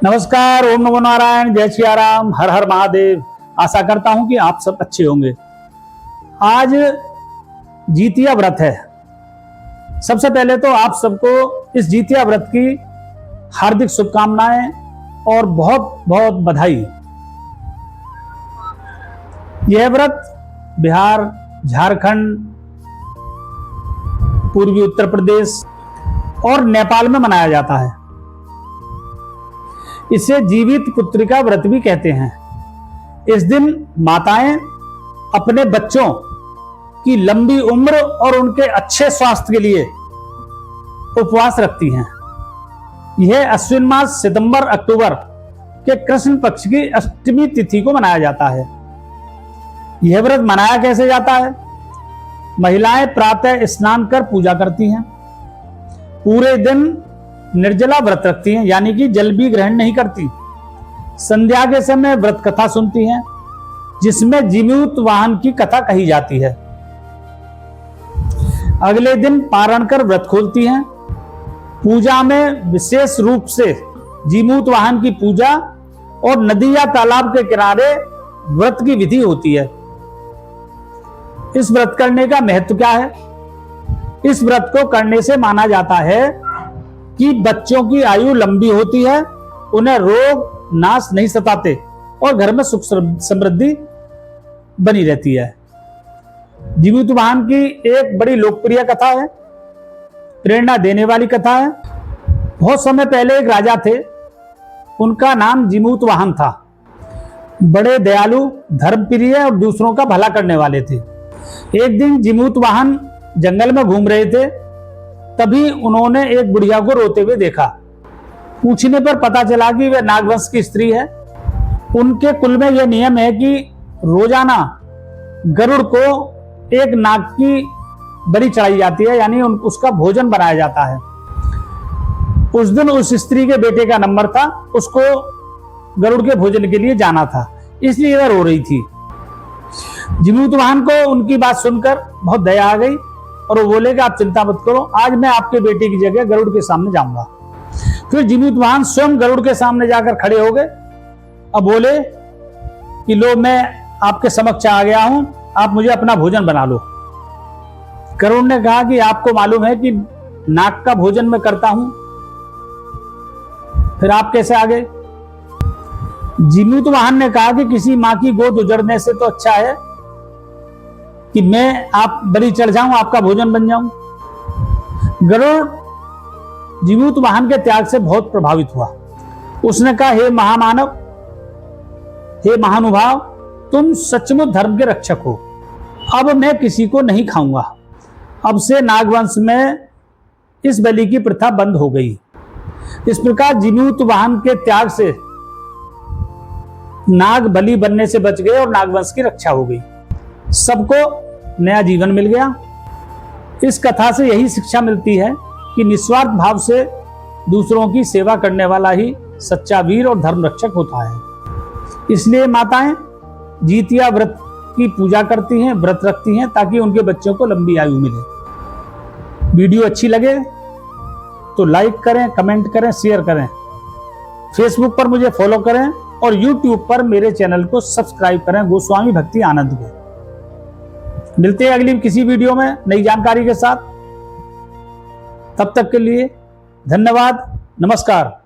नमस्कार, ओम नमो नारायण, जय श्री राम, हर हर महादेव। आशा करता हूं कि आप सब अच्छे होंगे। आज जितिया व्रत है। सबसे पहले तो आप सबको इस जितिया व्रत की हार्दिक शुभकामनाएं और बहुत बहुत बधाई। यह व्रत बिहार, झारखंड, पूर्वी उत्तर प्रदेश और नेपाल में मनाया जाता है। इसे जीवित पुत्रिका व्रत भी कहते हैं। इस दिन माताएं अपने बच्चों की लंबी उम्र और उनके अच्छे स्वास्थ्य के लिए उपवास रखती हैं। यह अश्विन मास सितंबर अक्टूबर के कृष्ण पक्ष की अष्टमी तिथि को मनाया जाता है। यह व्रत मनाया कैसे जाता है? महिलाएं प्रातः स्नान कर पूजा करती हैं, पूरे दिन निर्जला व्रत रखती हैं, यानी कि जल भी ग्रहण नहीं करती। संध्या के समय व्रत कथा सुनती हैं, जिसमें जीमूत वाहन की कथा कही जाती है। अगले दिन पारण कर व्रत खोलती हैं। पूजा में विशेष रूप से जीमूत वाहन की पूजा और नदी या तालाब के किनारे व्रत की विधि होती है। इस व्रत करने का महत्व क्या है? इस व्रत को करने से माना जाता है कि बच्चों की आयु लंबी होती है, उन्हें रोग नाश नहीं सताते और घर में सुख समृद्धि बनी रहती है। जीमूत वाहन की एक बड़ी लोकप्रिय कथा है, प्रेरणा देने वाली कथा है। बहुत समय पहले एक राजा थे, उनका नाम जीमूत वाहन था। बड़े दयालु, धर्मप्रिय और दूसरों का भला करने वाले थे। एक दिन जीमूत वाहन जंगल में घूम रहे थे, तभी उन्होंने एक बुढ़िया को रोते हुए देखा। पूछने पर पता चला कि वह नागवंश की स्त्री है। उनके कुल में यह नियम है कि रोजाना गरुड़ को एक नाग की बलि चढ़ाई जाती है, यानी उसका भोजन बनाया जाता है। उस दिन उस स्त्री के बेटे का नंबर था, उसको गरुड़ के भोजन के लिए जाना था, इसलिए वह रो रही थी। जीमूत वाहन को उनकी बात सुनकर बहुत दया आ गई और वो बोले कि आप चिंता मत करो, आज मैं आपके बेटे की जगह गरुड़ के सामने जाऊंगा। फिर जीमूत वाहन स्वयं गरुड़ के सामने जाकर खड़े हो गए। अब बोले कि लो, मैं आपके समक्ष आ गया हूं, आप मुझे अपना भोजन बना लो। गरुड़ ने कहा कि आपको मालूम है कि नाग का भोजन मैं करता हूं, फिर आप कैसे आ गए? जीमूत वाहन ने कहा कि किसी मां की गोद उजड़ने से तो अच्छा है कि मैं आप बलि चढ़ जाऊं, आपका भोजन बन जाऊं। गरुड़ जीमूत वाहन के त्याग से बहुत प्रभावित हुआ। उसने कहा, हे महामानव, हे महानुभाव, तुम सचमुच धर्म के रक्षक हो। अब मैं किसी को नहीं खाऊंगा। अब से नागवंश में इस बलि की प्रथा बंद हो गई। इस प्रकार जीमूत वाहन के त्याग से नाग बलि बनने से बच गए और नागवंश की रक्षा हो गई। सबको नया जीवन मिल गया। इस कथा से यही शिक्षा मिलती है कि निस्वार्थ भाव से दूसरों की सेवा करने वाला ही सच्चा वीर और धर्म रक्षक होता है। इसलिए माताएं जितिया व्रत की पूजा करती हैं, व्रत रखती हैं, ताकि उनके बच्चों को लंबी आयु मिले। वीडियो अच्छी लगे तो लाइक करें, कमेंट करें, शेयर करें। फेसबुक पर मुझे फॉलो करें और यूट्यूब पर मेरे चैनल को सब्सक्राइब करें, गोस्वामी भक्ति आनंद को। मिलते हैं अगली किसी वीडियो में नई जानकारी के साथ। तब तक के लिए धन्यवाद, नमस्कार।